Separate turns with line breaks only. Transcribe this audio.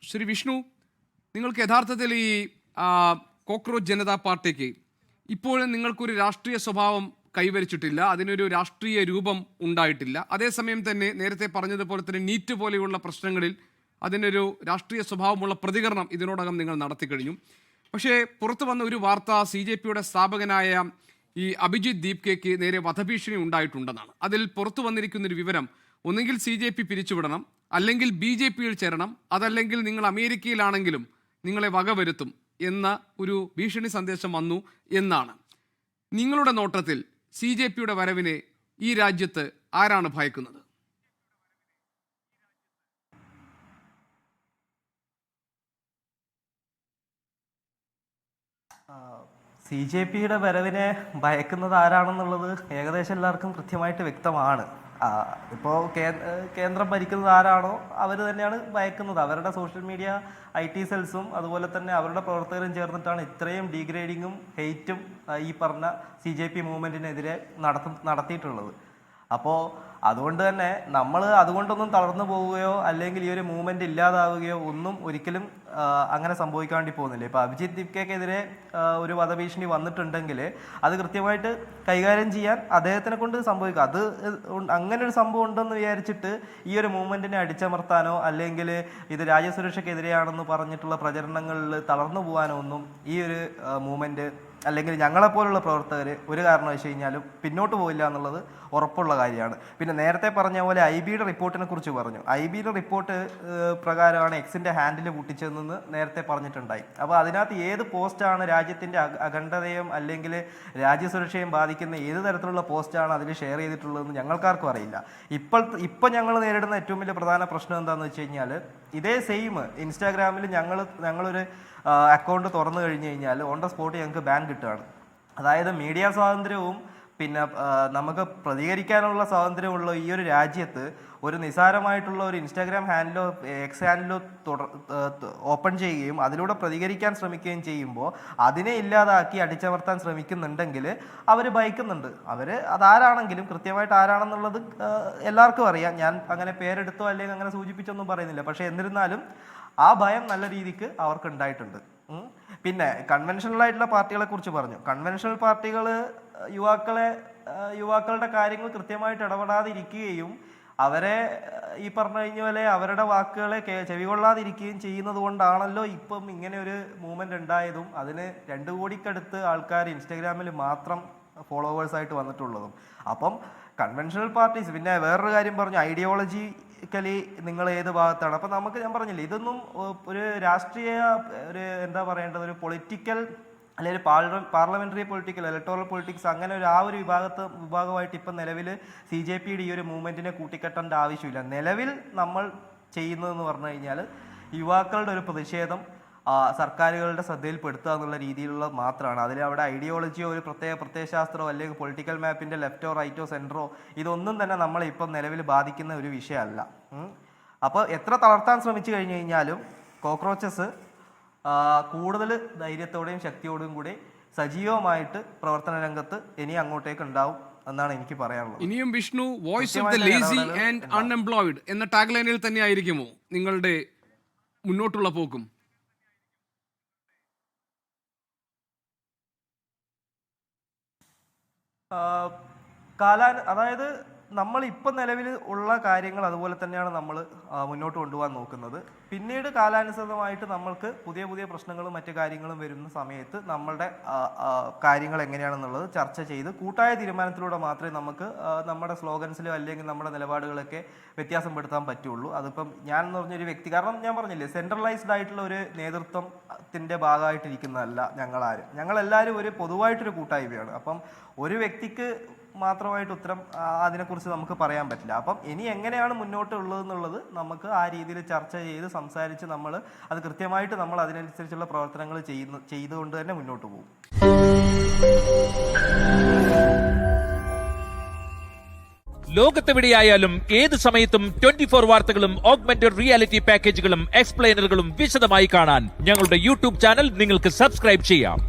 ശ്രീ വിഷ്ണു, നിങ്ങൾക്ക് യഥാർത്ഥത്തിൽ ഈ കോക്രോച്ച് ജനതാ പാർട്ടിക്ക് ഇപ്പോഴും നിങ്ങൾക്കൊരു രാഷ്ട്രീയ സ്വഭാവം കൈവരിച്ചിട്ടില്ല, അതിനൊരു രാഷ്ട്രീയ രൂപം ഉണ്ടായിട്ടില്ല. അതേസമയം തന്നെ നേരത്തെ പറഞ്ഞതുപോലെ തന്നെ നീറ്റ് പോലെയുള്ള പ്രശ്നങ്ങളിൽ അതിനൊരു രാഷ്ട്രീയ സ്വഭാവമുള്ള പ്രതികരണം ഇതിനോടകം നിങ്ങൾ നടത്തിക്കഴിഞ്ഞു. പക്ഷേ പുറത്തു വന്ന ഒരു വാർത്ത CJPയുടെ സ്ഥാപകനായ ഈ അഭിജിത്ത് ദീപ്കയ്ക്ക് നേരെ വധഭീഷണി ഉണ്ടായിട്ടുണ്ടെന്നാണ്. അതിൽ പുറത്തു വന്നിരിക്കുന്നൊരു വിവരം, ഒന്നുകിൽ CJP പിരിച്ചുവിടണം, അല്ലെങ്കിൽ BJPയിൽ ചേരണം, അതല്ലെങ്കിൽ നിങ്ങൾ അമേരിക്കയിലാണെങ്കിലും നിങ്ങളെ വകവരുത്തും എന്ന ഒരു ഭീഷണി സന്ദേശം വന്നു എന്നാണ്. നിങ്ങളുടെ നോട്ടത്തിൽ CJPയുടെ വരവിനെ ഈ രാജ്യത്ത് ആരാണ് ഭയക്കുന്നത്?
CJPയുടെ വരവിനെ ഭയക്കുന്നത് ആരാണെന്നുള്ളത് ഏകദേശം എല്ലാവർക്കും കൃത്യമായിട്ട് വ്യക്തമാണ്. ഇപ്പോൾ കേന്ദ്രം ഭരിക്കുന്നത് ആരാണോ അവർ തന്നെയാണ് ഭയക്കുന്നത്. അവരുടെ സോഷ്യൽ മീഡിയ IT സെൽസും അതുപോലെ തന്നെ അവരുടെ പ്രവർത്തകരും ചേർന്നിട്ടാണ് ഇത്രയും ഡീഗ്രേഡിങ്ങും ഹെയ്റ്റും ഈ പറഞ്ഞ CJP മൂവ്മെൻറ്റിനെതിരെ നടത്തിയിട്ടുള്ളത്. അപ്പോൾ അതുകൊണ്ട് തന്നെ നമ്മൾ അതുകൊണ്ടൊന്നും തളർന്നു പോവുകയോ അല്ലെങ്കിൽ ഈ ഒരു മൂവ്മെൻറ്റ് ഇല്ലാതാവുകയോ ഒന്നും ഒരിക്കലും അങ്ങനെ സംഭവിക്കാൻ വേണ്ടി പോകുന്നില്ല. ഇപ്പോൾ അഭിജിത്ത് ദീപ്കയ്ക്കെതിരെ ഒരു വധഭീഷണി വന്നിട്ടുണ്ടെങ്കിൽ അത് കൃത്യമായിട്ട് കൈകാര്യം ചെയ്യാൻ അദ്ദേഹത്തിനെ കൊണ്ട് സംഭവിക്കും. അത് അങ്ങനെ ഒരു സംഭവം ഉണ്ടെന്ന് വിചാരിച്ചിട്ട് ഈ ഒരു മൂവ്മെൻറ്റിനെ അടിച്ചമർത്താനോ അല്ലെങ്കിൽ ഇത് രാജ്യസുരക്ഷയ്ക്കെതിരെയാണെന്ന് പറഞ്ഞിട്ടുള്ള പ്രചരണങ്ങളിൽ തളർന്നു പോകാനോ ഒന്നും ഈ ഒരു മൂവ്മെൻറ്റ് അല്ലെങ്കിൽ ഞങ്ങളെപ്പോലുള്ള പ്രവർത്തകർ ഒരു കാരണവശാൽ കഴിഞ്ഞാലും പിന്നോട്ട് പോയില്ല എന്നുള്ളത് ഉറപ്പുള്ള കാര്യമാണ്. പിന്നെ നേരത്തെ പറഞ്ഞ പോലെ IBയുടെ റിപ്പോർട്ടിനെ കുറിച്ച് പറഞ്ഞു. IBയുടെ റിപ്പോർട്ട് പ്രകാരമാണ് എക്സിൻ്റെ ഹാൻഡിൽ പൊട്ടിച്ചതെന്ന് നേരത്തെ പറഞ്ഞിട്ടുണ്ടായി. അപ്പോൾ അതിനകത്ത് ഏത് പോസ്റ്റാണ് രാജ്യത്തിൻ്റെ അഖണ്ഡതയും അല്ലെങ്കിൽ രാജ്യസുരക്ഷയും ബാധിക്കുന്ന ഏത് തരത്തിലുള്ള പോസ്റ്റാണ് അതിൽ ഷെയർ ചെയ്തിട്ടുള്ളതെന്ന് ഞങ്ങൾക്കാർക്കും അറിയില്ല. ഇപ്പോൾ ഞങ്ങൾ നേരിടുന്ന ഏറ്റവും വലിയ പ്രധാന പ്രശ്നം എന്താണെന്ന് വെച്ച് കഴിഞ്ഞാൽ, ഇതേ സെയിം ഇൻസ്റ്റാഗ്രാമിൽ ഞങ്ങളൊരു അക്കൗണ്ട് തുറന്നു കഴിഞ്ഞ് കഴിഞ്ഞാൽ ഓൺ ദ സ്പോട്ട് ഞങ്ങൾക്ക് ബാൻ കിട്ടുകയാണ്. അതായത് മീഡിയ സ്വാതന്ത്ര്യവും പിന്നെ നമുക്ക് പ്രതികരിക്കാനുള്ള സ്വാതന്ത്ര്യമുള്ള ഈ ഒരു രാജ്യത്ത് ഒരു നിസാരമായിട്ടുള്ള ഒരു ഇൻസ്റ്റാഗ്രാം ഹാൻഡിലോ എക്സ് ഹാൻഡിലോ ഓപ്പൺ ചെയ്യുകയും അതിലൂടെ പ്രതികരിക്കാൻ ശ്രമിക്കുകയും ചെയ്യുമ്പോൾ അതിനെ ഇല്ലാതാക്കി അടിച്ചമർത്താൻ ശ്രമിക്കുന്നുണ്ടെങ്കിൽ അവർ ഭയക്കുന്നുണ്ട്. അതാരാണെങ്കിലും കൃത്യമായിട്ട് ആരാണെന്നുള്ളത് എല്ലാവർക്കും അറിയാം. ഞാൻ അങ്ങനെ പേരെടുത്തോ അല്ലെങ്കിൽ അങ്ങനെ സൂചിപ്പിച്ചൊന്നും പറയുന്നില്ല. പക്ഷേ എന്നിരുന്നാലും ആ ഭയം നല്ല രീതിക്ക് അവർക്ക് ഉണ്ടായിട്ടുണ്ട്. പിന്നെ കൺവെൻഷണലായിട്ടുള്ള പാർട്ടികളെ കുറിച്ച് പറഞ്ഞു. കൺവെൻഷണൽ പാർട്ടികൾ യുവാക്കളുടെ കാര്യങ്ങൾ കൃത്യമായിട്ട് ഇടപെടാതിരിക്കുകയും അവരെ ഈ പറഞ്ഞു കഴിഞ്ഞ പോലെ അവരുടെ വാക്കുകളെ ചെവികൊള്ളാതിരിക്കുകയും ചെയ്യുന്നത് കൊണ്ടാണല്ലോ ഇപ്പം ഇങ്ങനെ ഒരു മൂവ്മെന്റ് ഉണ്ടായതും അതിന് 2 കോടിക്കടുത്ത് ആൾക്കാർ ഇൻസ്റ്റാഗ്രാമിൽ മാത്രം ഫോളോവേഴ്സായിട്ട് വന്നിട്ടുള്ളതും. അപ്പം കൺവെൻഷണൽ പാർട്ടീസ്, പിന്നെ വേറൊരു കാര്യം പറഞ്ഞു, ഐഡിയോളജിക്കലി നിങ്ങൾ ഏത് ഭാഗത്താണ്. അപ്പം ഞാൻ പറഞ്ഞില്ലേ, ഇതൊന്നും ഒരു രാഷ്ട്രീയ ഒരു എന്താ പറയേണ്ടത്, ഒരു പൊളിറ്റിക്കൽ അല്ലെങ്കിൽ പാർലമെന്ററി പൊളിറ്റിക്കൽ, ഇലക്ടോറൽ പൊളിറ്റിക്സ് അങ്ങനെ ഒരു വിഭാഗമായിട്ട് ഇപ്പം നിലവിൽ CJPയുടെ ഈ ഒരു മൂവ്മെൻറ്റിനെ കൂട്ടിക്കെട്ടേണ്ട ആവശ്യമില്ല. നിലവിൽ നമ്മൾ ചെയ്യുന്നതെന്ന് പറഞ്ഞു കഴിഞ്ഞാൽ യുവാക്കളുടെ ഒരു പ്രതിഷേധം സർക്കാരുകളുടെ ശ്രദ്ധയിൽപ്പെടുത്തുക എന്നുള്ള രീതിയിലുള്ള മാത്രമാണ്. അവിടെ ഐഡിയോളജിയോ ഒരു പ്രത്യയശാസ്ത്രമോ അല്ലെങ്കിൽ പൊളിറ്റിക്കൽ മാപ്പിൻ്റെ ലെഫ്റ്റോ റൈറ്റോ സെൻറ്ററോ ഇതൊന്നും തന്നെ നമ്മളെ ഇപ്പം നിലവിൽ ബാധിക്കുന്ന ഒരു വിഷയമല്ല. അപ്പോൾ എത്ര തളർത്താൻ ശ്രമിച്ചു കഴിഞ്ഞു കഴിഞ്ഞാലും കോക്രോച്ചസ് കൂടുതൽ ധൈര്യത്തോടെയും ശക്തിയോടും കൂടി സജീവമായിട്ട് പ്രവർത്തന രംഗത്ത് ഇനി അങ്ങോട്ടേക്ക് ഉണ്ടാവും എന്നാണ് എനിക്ക് പറയാനുള്ളത്.
ഇനിയും Vishnu, voice of the lazy and unemployed എന്ന ടാഗ്ലൈനിൽ തന്നെ ആയിരിക്കുമോ നിങ്ങളുടെ മുന്നോട്ടുള്ള പോക്കും?
അതായത് നമ്മൾ ഇപ്പം നിലവിൽ ഉള്ള കാര്യങ്ങൾ അതുപോലെ തന്നെയാണ് നമ്മൾ മുന്നോട്ട് കൊണ്ടുപോകാൻ നോക്കുന്നത്. പിന്നീട് കാലാനുസൃതമായിട്ട് നമ്മൾക്ക് പുതിയ പുതിയ പ്രശ്നങ്ങളും മറ്റു കാര്യങ്ങളും വരുന്ന സമയത്ത് നമ്മളുടെ കാര്യങ്ങൾ എങ്ങനെയാണെന്നുള്ളത് ചർച്ച ചെയ്ത് കൂട്ടായ തീരുമാനത്തിലൂടെ മാത്രമേ നമുക്ക് നമ്മുടെ സ്ലോഗൻസിലോ അല്ലെങ്കിൽ നമ്മുടെ നിലപാടുകളൊക്കെ വ്യത്യാസപ്പെടുത്താൻ പറ്റുള്ളൂ. അതിപ്പം ഞാൻ എന്ന് പറഞ്ഞൊരു വ്യക്തി, കാരണം ഞാൻ പറഞ്ഞില്ലേ, സെൻട്രലൈസ്ഡ് ആയിട്ടുള്ള ഒരു നേതൃത്വത്തിൻ്റെ ഭാഗമായിട്ടിരിക്കുന്നതല്ല ഞങ്ങളാരും. ഞങ്ങളെല്ലാവരും ഒരു പൊതുവായിട്ടൊരു കൂട്ടായ്മയാണ്. അപ്പം ഒരു വ്യക്തിക്ക് മാത്രമായിട്ട് ഉത്തരം അതിനെക്കുറിച്ച് നമുക്ക് പറയാൻ പറ്റില്ല. അപ്പം ഇനി എങ്ങനെയാണ് മുന്നോട്ട് ഉള്ളതെന്നുള്ളത് നമുക്ക് ആ രീതിയിൽ ചർച്ച ചെയ്ത് സംസാരിച്ച് നമ്മൾ അത് കൃത്യമായിട്ട് നമ്മൾ അതിനനുസരിച്ചുള്ള പ്രവർത്തനങ്ങൾ ചെയ്തുകൊണ്ട് തന്നെ മുന്നോട്ട് പോകും.
ലോകത്തെവിടെയായാലും ഏത് സമയത്തും 24 വാർത്തകളും ഓഗ്മെന്റഡ് റിയാലിറ്റി പാക്കേജുകളും എക്സ്പ്ലെയിനറുകളും വിശദമായി കാണാൻ ഞങ്ങളുടെ YouTube ചാനൽ നിങ്ങൾക്ക് സബ്സ്ക്രൈബ് ചെയ്യാം.